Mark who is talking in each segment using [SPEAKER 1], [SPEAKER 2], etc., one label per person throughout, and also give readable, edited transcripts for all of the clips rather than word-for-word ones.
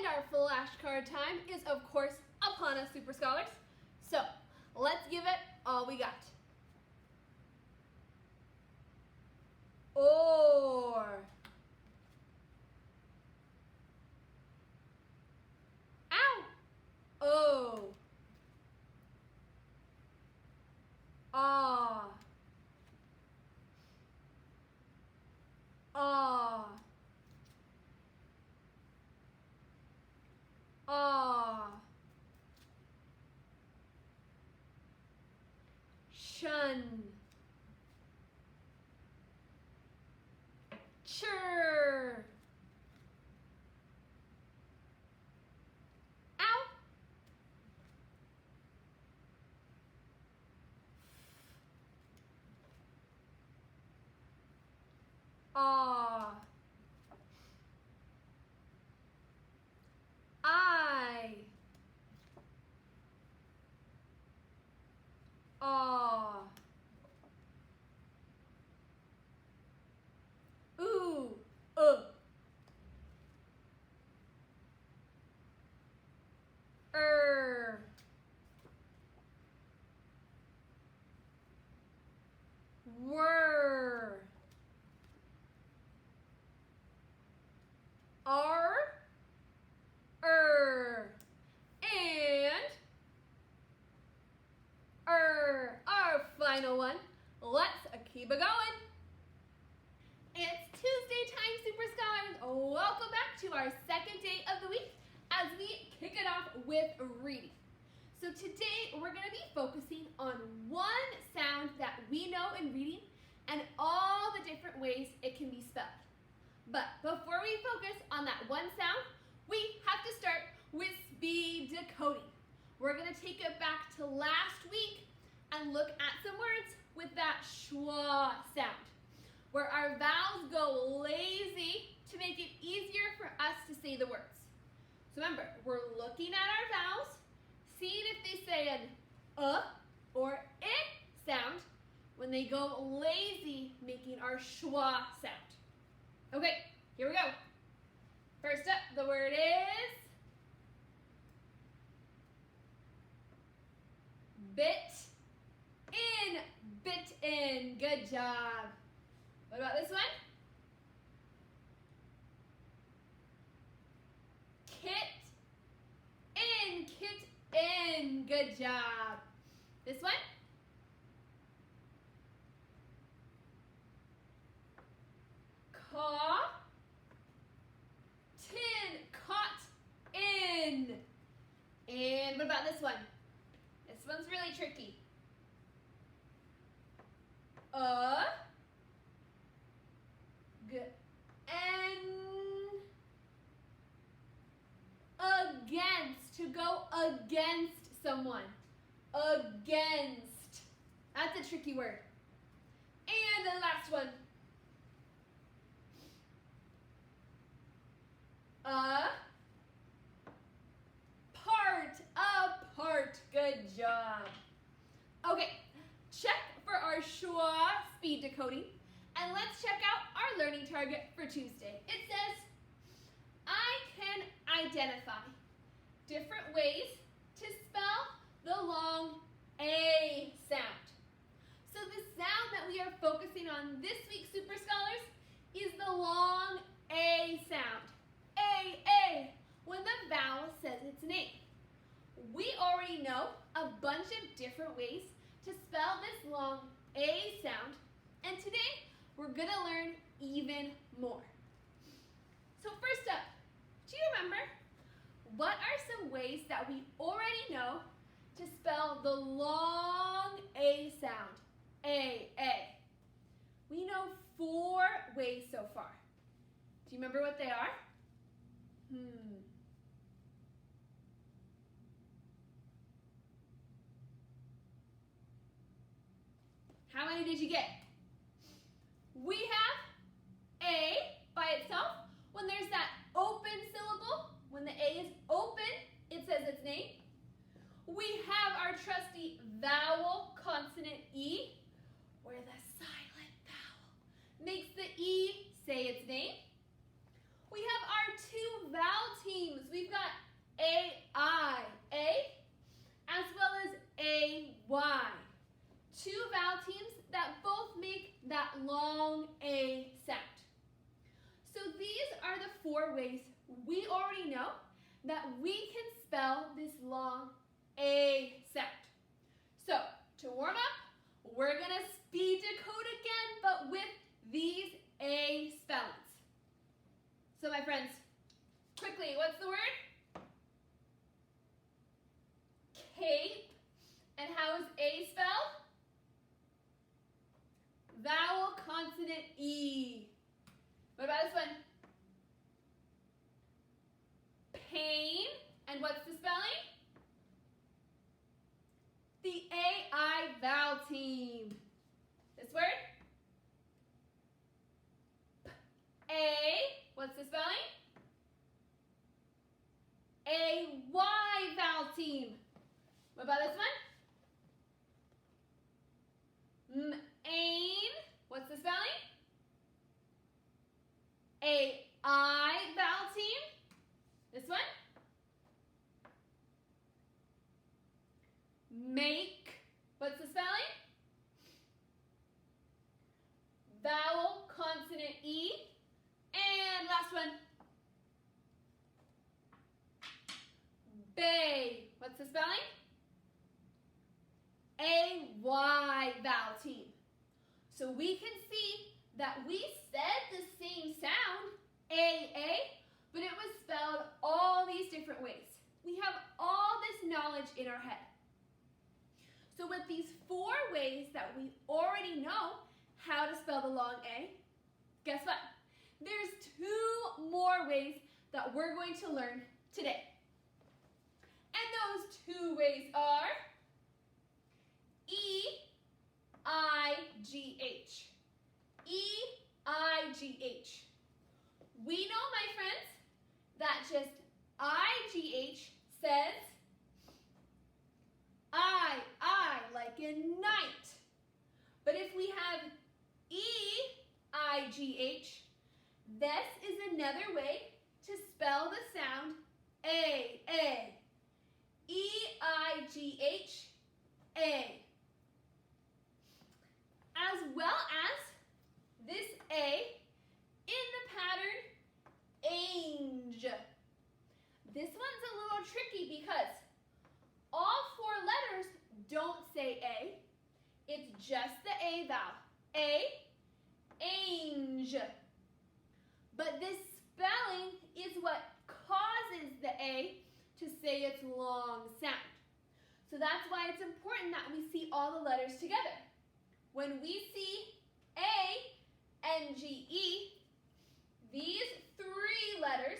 [SPEAKER 1] our flashcard time is, of course, upon us, Super Scholars. So, let's give it all we got. Or. Ow. Oh. Ah. Ah. Ah. Shun. Chur. Ow. Ah. I. Ah. Ooh. Were. Are. And our final one. Let's keep it going. It's Tuesday time, Super Scholars. Welcome back to our second day of the week as we kick it off with reading. So today we're going to be focusing on one sound that we know in reading and all the different ways it can be spelled. But before we focus on that one sound, we have to start with speed decoding. We're going to take it back to last week and look at some words with that schwa sound, where our vowels go lazy to make it easier for us to say the words. So remember, we're looking at our vowels, seeing if they say an or I sound when they go lazy, making our schwa sound. Okay, here we go. First up, the word is bitten. Good job. What about this one? Kit in. Good job. This one? Caught in. And what about this one? This one's really tricky. Against, to go against someone. Against. That's a tricky word. And the last one. Apart. Good job. Okay, check for our schwa speed decoding, and let's check out our learning target for Tuesday. It says, I can identify different ways to spell the long A sound. So the sound that we are focusing on this week, Super Scholars, is the long A sound. A, when the vowel says its name. We already know a bunch of different ways to spell this long A sound, and today we're going to learn even more. So first up, do you remember what are some ways that we already know to spell the long A sound? A. We know 4 ways so far. Do you remember what they are? How many did you get? We have A by itself. When there's that open syllable, when the A is open, it says its name. We have our trusty vowel consonant E, where the silent vowel makes the E say its name. We have our 2 vowel teams. We've got we already know that we can spell this long A sound. So, to warm up, we're going to speed decode again, but with these A spellings. So, my friends, quickly, what's the word? Cape. And how is A spelled? Vowel, consonant, E. What about this one? Pain. And what's the spelling? The AI vowel team. This word? A. What's the spelling? A-Y vowel team. What about this one? Ain. What's the spelling? A-I vowel team. This one? Make. What's the spelling? Vowel, consonant, E. And last one. Bay. What's the spelling? A-Y vowel team. So we can see that we said the same sound, A-A, but it was spelled all these different ways. We have all this knowledge in our head. So with these 4 ways that we already know how to spell the long A, guess what? There's 2 more ways that we're going to learn today. And those 2 ways are E-I-G-H. E-I-G-H. We know, my friends, that just I-G-H says I, like in night. But if we have E-I-G-H, this is another way to spell the sound A, A. E-I-G-H, A. As well as this A in the pattern Ange. This one's a little tricky because all 4 letters don't say A. It's just the A vowel. A, Ange. But this spelling is what causes the A to say its long sound. So that's why it's important that we see all the letters together. When we see A-N-G-E, these 3 letters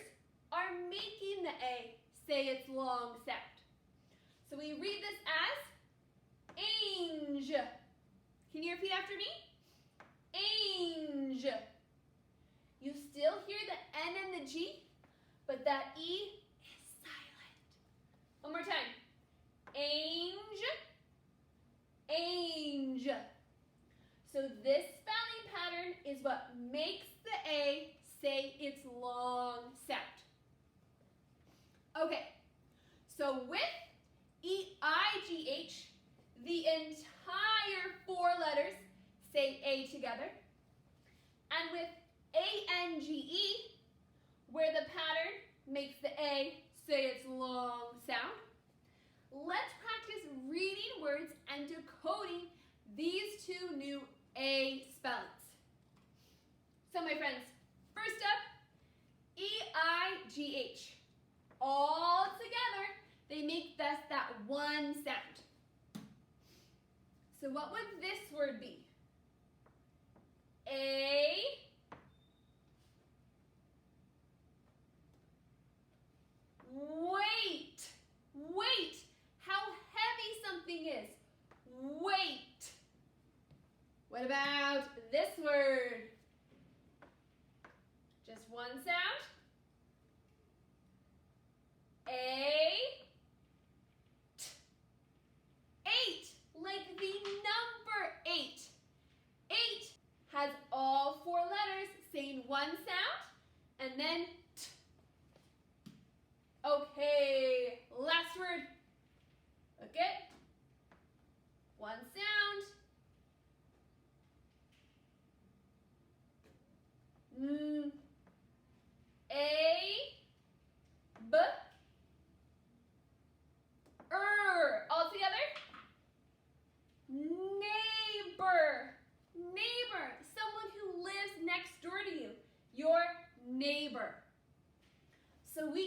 [SPEAKER 1] are making the A say its long sound. So we read this as Ange. Can you repeat after me? Ange. You still hear the N and the G, but that E is silent. One more time. Ange. Ange. So this spelling pattern is what makes the A say its long sound. Okay, so with E-I-G-H, the entire 4 letters say A together. And with A-N-G-E, where the pattern makes the A say its long sound, let's practice reading words and decoding these 2 new A spellings. So my friends, first up, E-I-G-H. All together, they make that one sound. So what would this word be? A. Wait. Wait. How heavy something is. Wait. What about this word? Just one sound. A-T. 8, like the number 8. 8 has all 4 letters.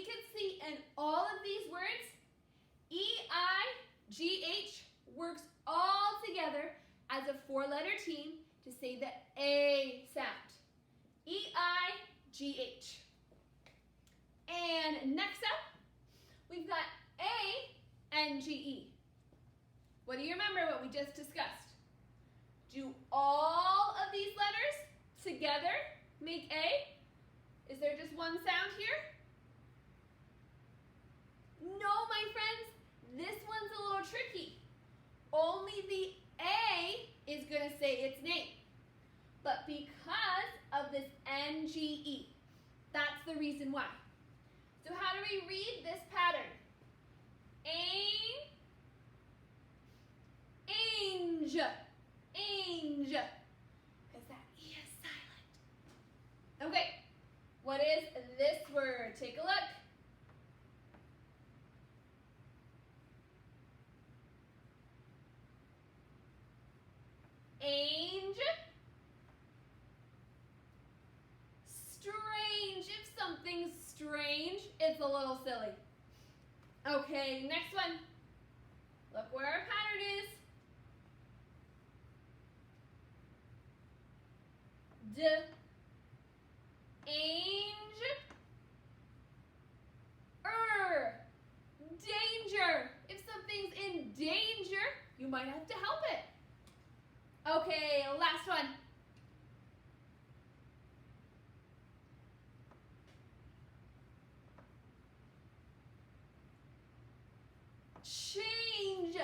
[SPEAKER 1] we can see in all of these words, E-I-G-H works all together as a four-letter team to say the A sound. E-I-G-H. And next up, we've got A-N-G-E. What do you remember what we just discussed? Do all of these letters together make A? Is there just one sound here? No, my friends, this one's a little tricky. Only the A is going to say its name. But because of this N-G-E, that's the reason why. So how do we read this pattern? Ange, ange, because that E is silent. Okay, what is this word? Take a look. Ange. Strange. If something's strange, it's a little silly. Okay, next one. Look where our pattern is. D. Ange. Danger. If something's in danger, you might have to help it. Okay, last one. Change.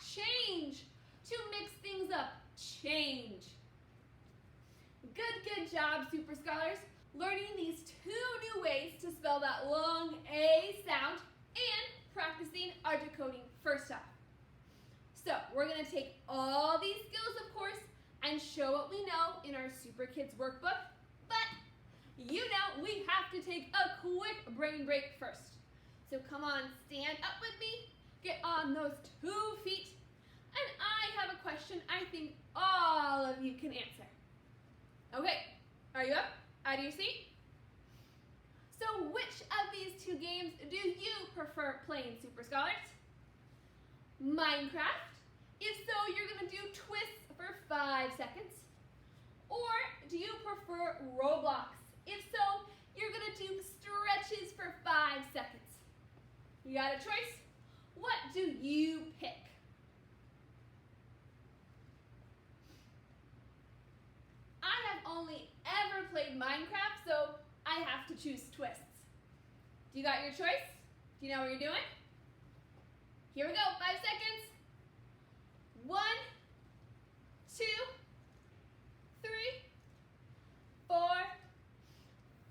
[SPEAKER 1] Change. To mix things up. Change. Good job, Super Scholars. Learning these two new ways to spell that long A sound and practicing our decoding first off. So we're going to take all these skills, of course, and show what we know in our Super Kids workbook. But you know we have to take a quick brain break first. So come on, stand up with me, get on those 2 feet, and I have a question I think all of you can answer. Okay, are you up out of your seat? So which of these 2 games do you prefer playing, Super Scholars? Minecraft? If so, you're going to do twists for 5 seconds. Or do you prefer Roblox? If so, you're going to do stretches for 5 seconds. You got a choice? What do you pick? I have only ever played Minecraft, so I have to choose twists. Do you got your choice? Do you know what you're doing? Here we go, 5 seconds. 1, 2, 3, 4,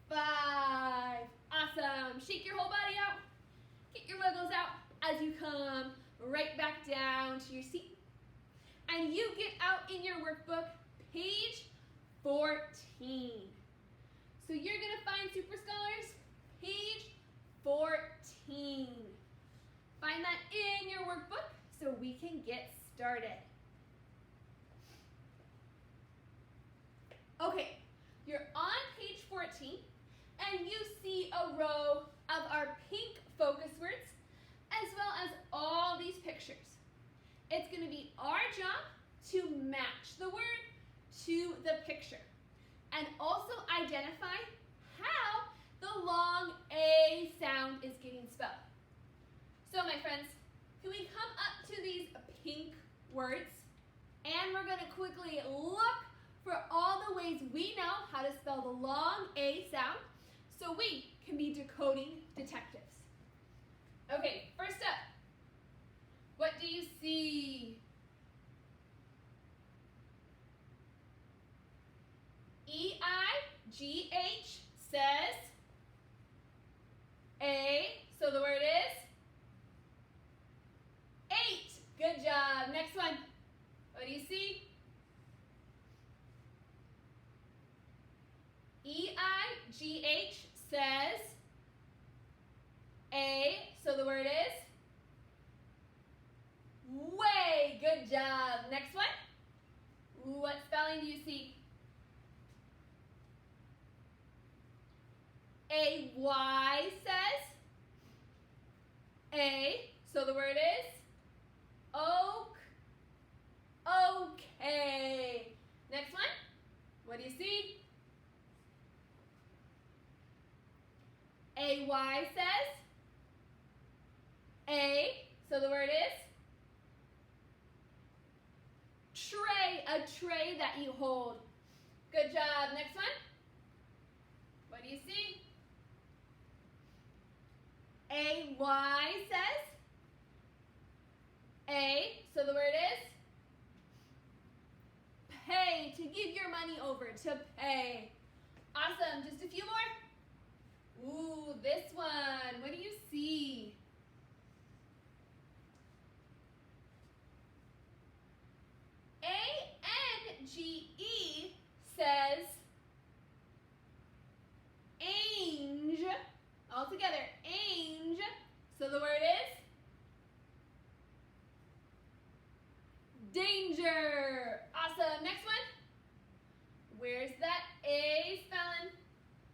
[SPEAKER 1] 5. Awesome. Shake your whole body out. Get your wiggles out as you come right back down to your seat. And you get out in your workbook, page 14. So you're going to find, Super Scholars, page 14. Find that in your workbook so we can get started. Okay, you're on page 14 and you see a row of our pink focus words as well as all these pictures. It's going to be our job to match the word to the picture and also identify how the long A sound is getting spelled. So my friends, can we come up to these pink words and we're going to quickly look for all the ways we know how to spell the long A sound so we can be decoding detectives. Okay, first up, what do you see? E-I-G-H says A, so the word is 8. Good job. Next one. What do you see? E-I-G-H says A, so the word is way. Good job. Next one. What spelling do you see? A-Y says A, so the word is oak. Okay. Next one. What do you see? A-Y says A, so the word is tray, a tray that you hold. Good job. Next one. What do you see? A-Y says A, so the word is pay, to give your money over, to pay. Awesome. Just a few more. Ooh, this one. What do you see? A-N-G-E says ange. All together, ange. So the word is danger. Awesome. Next one. Where's that A spelling?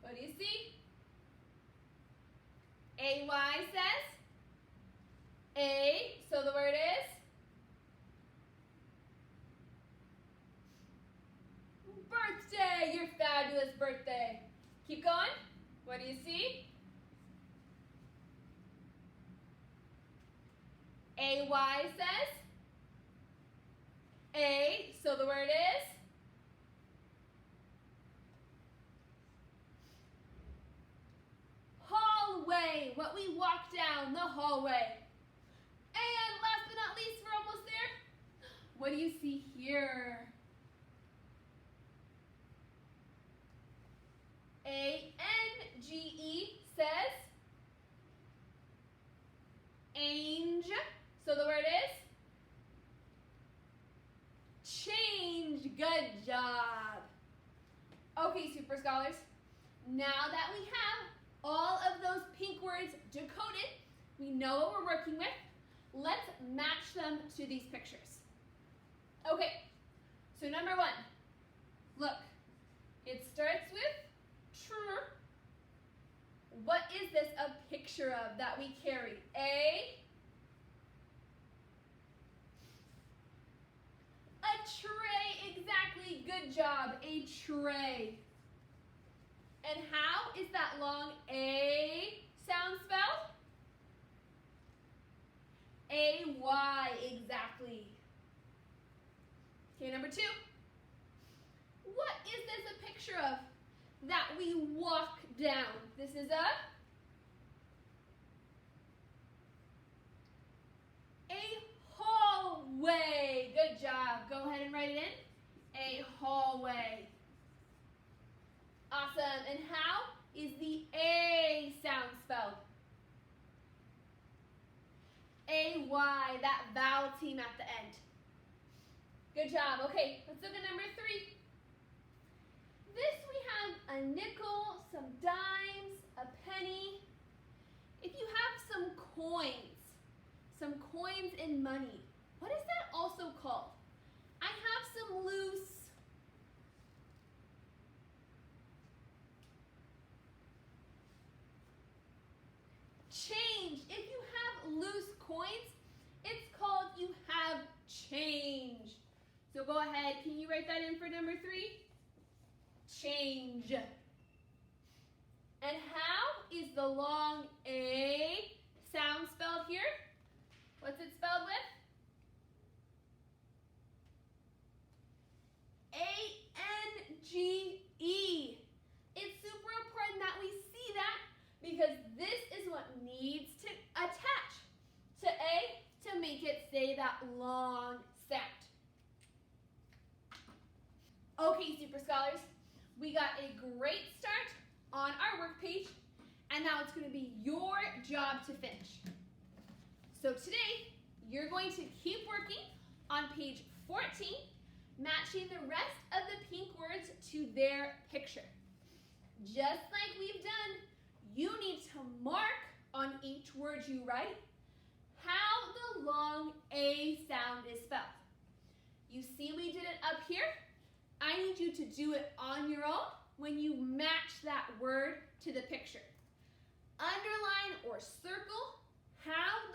[SPEAKER 1] What do you see? A-Y says A, so the word is birthday. Your fabulous birthday. Keep going. What do you see? A-Y says A, so the word is hallway, what we walk down the hallway. And last but not least, we're almost there. What do you see here? A-N-G-E says ange, so the word is change. Good job. Okay, Super Scholars, now that we have all of those pink words decoded, we know what we're working with. Let's match them to these pictures. Okay, so number one, look, it starts with tr. What is this a picture of that we carry? A tray, exactly, good job, a tray. And how is that long A sound spelled? A-Y, exactly. Okay, number two. What is this a picture of that we walk down? This is a hallway. Good job. Go ahead and write it in. A hallway. Awesome. And how is the A sound spelled? A-Y, that vowel team at the end. Good job. Okay, let's look at number three. This we have a nickel, some dimes, a penny. If you have some coins in money, what is that also called? I have some loose change. If you have loose coins, it's called you have change. So go ahead, can you write that in for number three? Change. And how is the long A sound spelled here? What's it spelled with? A-N-G-E. It's super important that we see that because this is what needs to attach to A to make it say that long sound. Okay, Super Scholars, we got a great start on our work page, and now it's going to be your job to finish. So today, you're going to keep working on page 14, matching the rest of the pink words to their picture. Just like we've done, you need to mark on each word you write how the long A sound is spelled. You see we did it up here? I need you to do it on your own when you match that word to the picture. Underline or circle how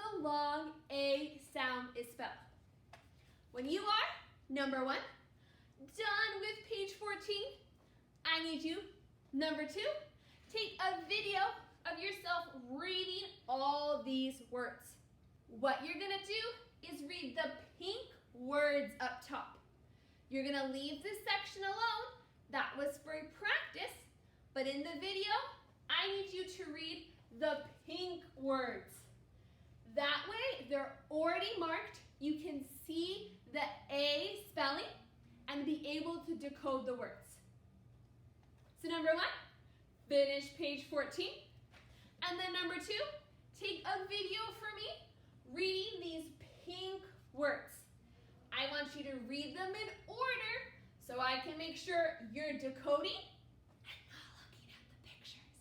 [SPEAKER 1] When you are, number 1, done with page 14, I need you, number 2, take a video of yourself reading all these words. What you're going to do is read the pink words up top. You're going to leave this section alone. That was for practice, but in the video, I need you to read the pink words. That way, they're already marked. You can see the A spelling and be able to decode the words. So number 1, finish page 14. And then number 2, take a video for me reading these pink words. I want you to read them in order so I can make sure you're decoding and not looking at the pictures.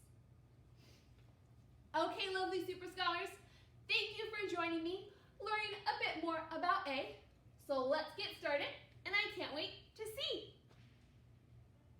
[SPEAKER 1] Okay, lovely Super Scholars, thank you for joining me, learning a bit more about A. So let's get started, and I can't wait to see